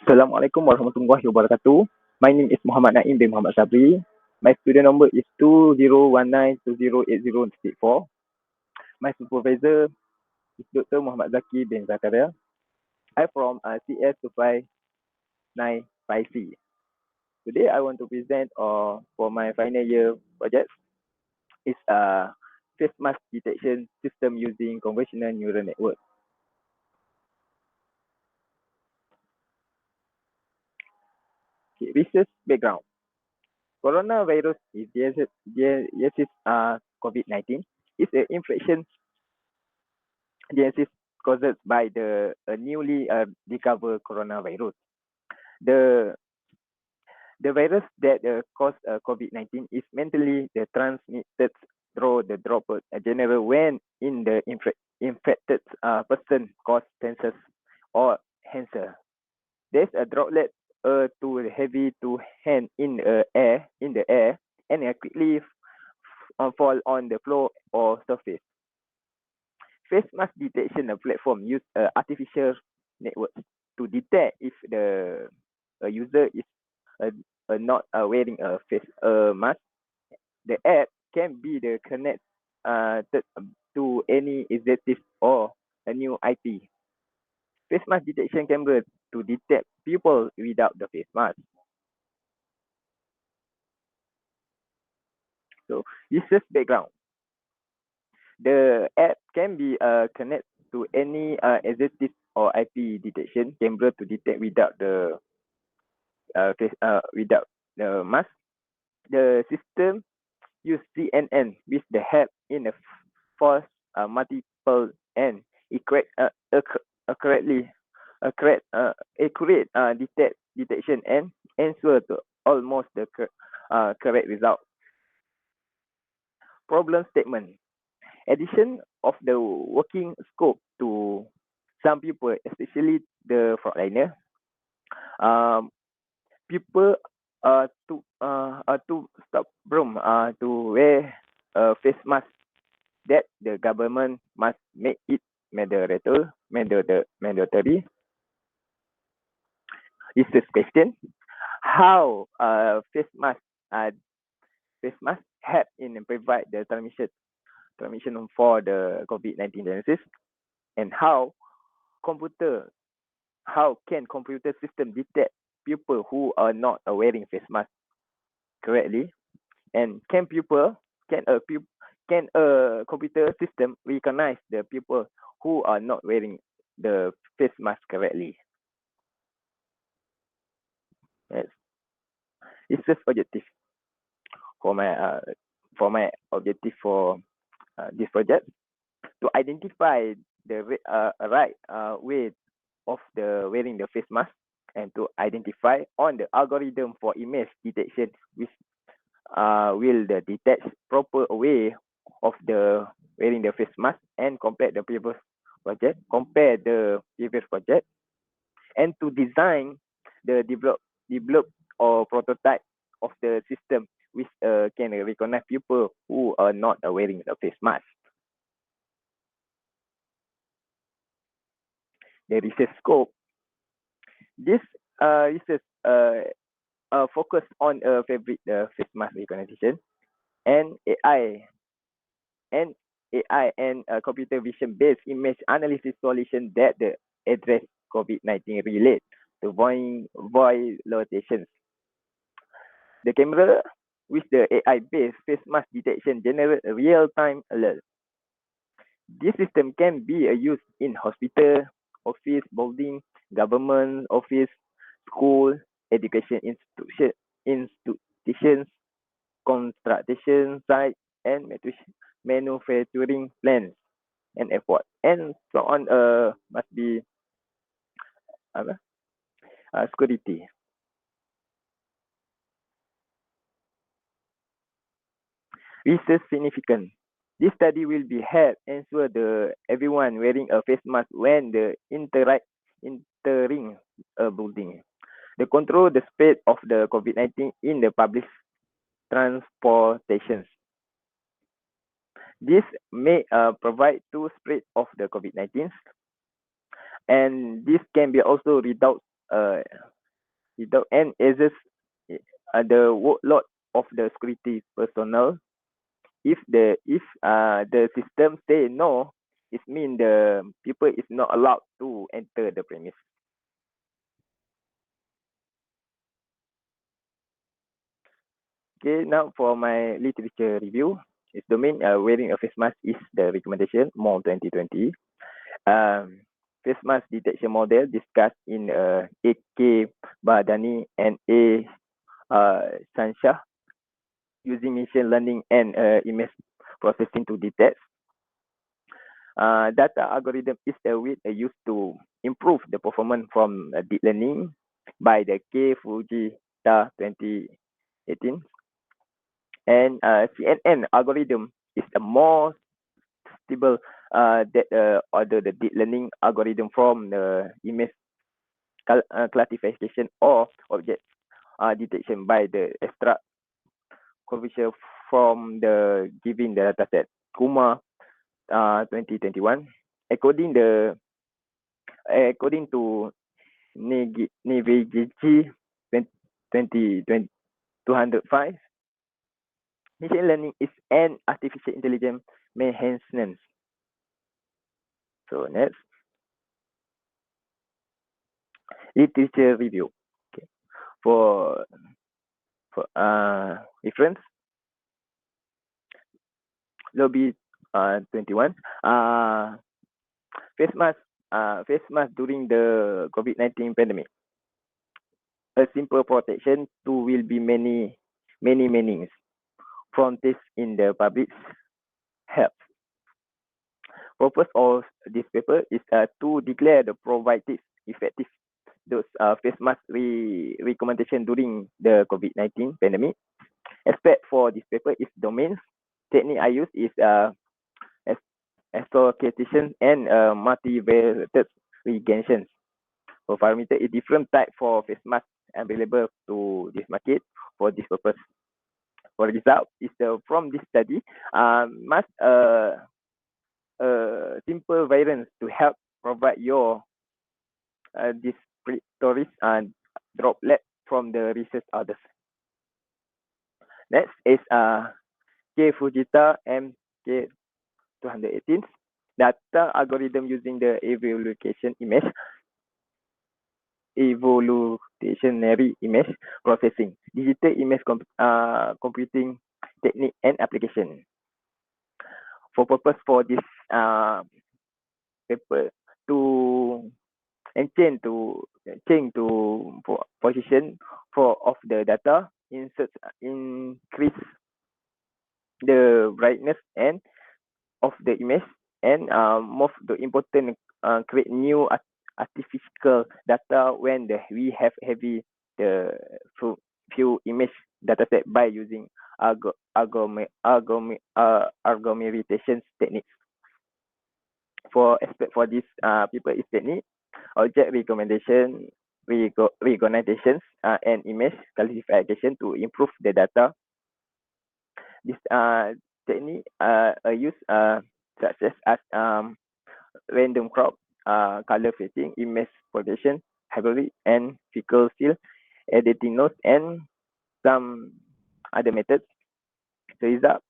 Assalamualaikum warahmatullahi wabarakatuh. My name is Muhammad Naim bin Muhammad Sabri. My student number is 2019208064. My supervisor is Dr. Muhammad Zaki bin Zakaria. I'm from CS259 Today I want to present for my final year project is face mask detection system using convolutional neural network. Okay, research background. Coronavirus is COVID-19 is an infection disease caused by the newly discovered coronavirus. The the virus that caused COVID-19 is mentally transmitted through the droplet general when in the infected person cause tenses or hanser. There's a droplet too heavy to hand in the air and quickly fall on the floor or surface. Face mask detection platform use artificial networks to detect if the user is uh, not wearing a face mask. The app can be the connect to any existing or a new IP. Face mask detection camera to detect people without the face mask. So user's background. The app can be connect to any existing or IP detection camera to detect without the mask. The system use CNN with the help in a force multiple and accurately accurate detection and answer to almost the correct result. Problem statement. Addition of the working scope to some people, especially the frontliner. Um, People to stop from to wear a face mask that the government must make it mandatory. This is question. How uh, face mask help in provide the transmission for the COVID-19 disease, and computer how can computer system detect people who are not wearing face mask correctly, and can a computer system recognize the people who are not wearing the face mask correctly? Yes, it's just objective for my objective for this project to identify the right way of the wearing the face mask, and to identify on the algorithm for image detection which will the detect proper way of the wearing the face mask, and compare the previous project, and to design the develop or prototype of the system which can recognize people who are not wearing the face mask. The research scope. This research focus on fabric face mask recognition and and AI and computer vision based image analysis solution that address COVID-19 relate to voice locations. The camera with the AI based face mask detection generate a real time alert. This system can be used in hospital, office building, government office, school, education institutions, construction sites, and manufacturing plants and airport, and so on. Must be security. Research significant. This study will be held ensure the everyone wearing a face mask when the entering a building. The control the spread of the COVID-19 in the public transportations. This may provide to spread of the COVID-19, and this can be also reduced and eases the workload of the security personnel. If the system say no, it means the people is not allowed to enter the premise. Okay, now for my literature review, its domain wearing a face mask is the recommendation, more 2020. Um, Face mask detection model discussed in AK Badani and A Sanshah using machine learning and image processing to detect. Data algorithm is a way used to improve the performance from deep learning by the K Fujita 2018. And CNN algorithm is a more stable that order the deep learning algorithm from the image classification or object detection by the extract convolution from the given the dataset. Kuma 2021. According the according to Navigigi 205, machine learning is an artificial intelligence enhancement. So next, literature review. Okay. For reference, lobby 21. Face mask during the COVID-19 pandemic. A simple protection tool will be many meanings. From this in the public health. Purpose of this paper is to declare the provided effective those face mask recommendation during the COVID-19 pandemic. Aspect for this paper is domains. Technique I use is association and multivariate reagents. For parameter is different type for face mask available to this market for this purpose. For result is from this study, must simple variance to help provide your respiratory droplet from the research others. Next is K Fujita MK218 data algorithm using the evolutionary image processing, digital image computing technique and application. For purpose for this paper to and change to position for of the data, increase the brightness and of the image, and most the important create new artificial data when we have heavy the few image dataset by using augmentation techniques. For aspect for this paper is technique, object recommendation, recognitions, and image classification to improve the data. This technique are used such as random crop, color fitting, image projection, hybrid, and fecal seal, editing notes, and some other methods. The result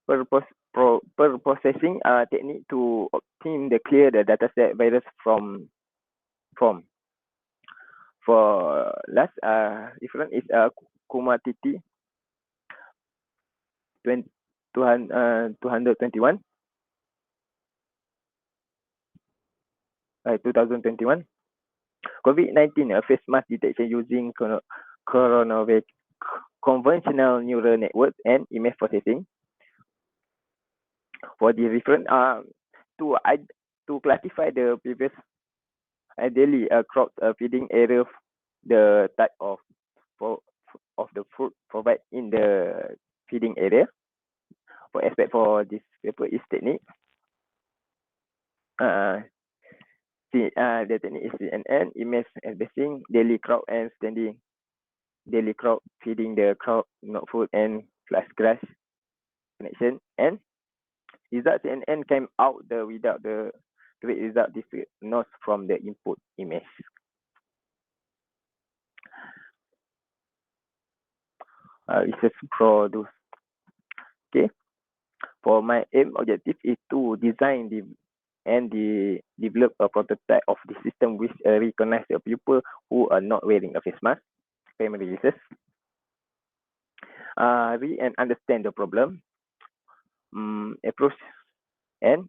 per processing technique to obtain the clear the dataset virus from. For last different is Kumatiti 221 2021. COVID-19 face mask detection using coronavirus conventional neural networks and image processing. For the different to classify the previous ideally crop feeding area, the type of the food provided in the feeding area. For aspect for this paper is technique. The technique is CNN, image basing, daily crop and standing daily crop feeding the crop not food and flash grass connection, and result CNN came out without the great result district not from the input image. research produce. Okay. For my aim objective is to design and develop a prototype of the system which recognize the people who are not wearing a face mask. Primary research. Read and understand the problem. Approach and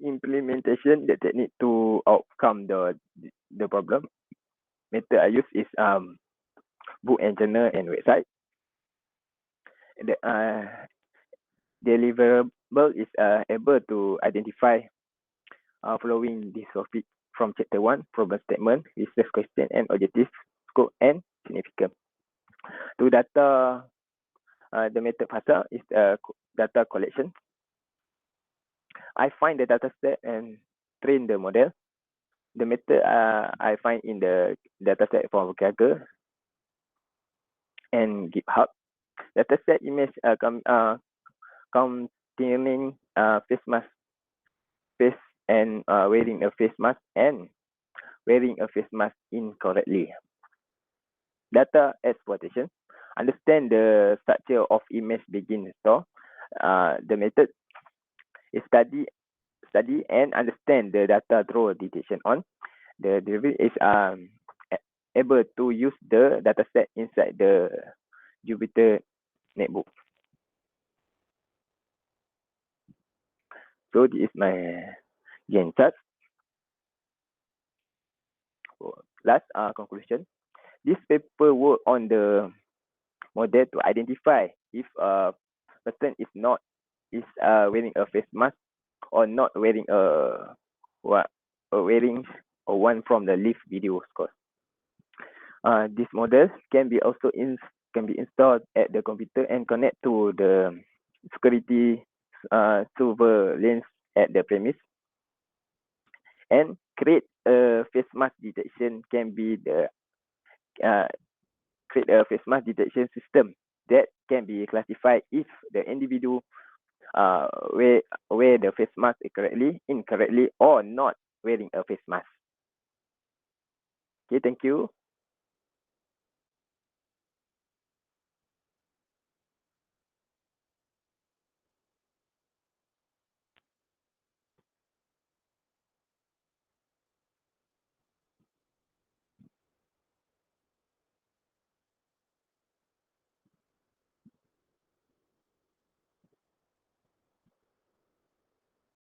implementation that need to overcome the problem. Method I use is book and journal and website. The deliverable is able to identify following this topic from chapter 1, problem statement, research question and objective, scope and significance. To data, the method fasa is data collection. I find the data set and train the model. The method I find in the dataset from Kaggle and GitHub. Dataset image containing face mask, face and wearing a face mask and wearing a face mask incorrectly. Data exploitation. Understand the structure of image begin store. The method is study and understand the data through detection on. The delivery is able to use the dataset inside the Jupyter notebook. So this is my Gantt chart. Last conclusion. This paper work on the model to identify if a person is wearing a face mask or not wearing wearing one from the live video course. This model can be also installed at the computer and connect to the security surveillance at the premise. And create a face mask detection can be the create a face mask detection system that can be classified if the individual wear the face mask incorrectly, or not wearing a face mask. Okay, thank you.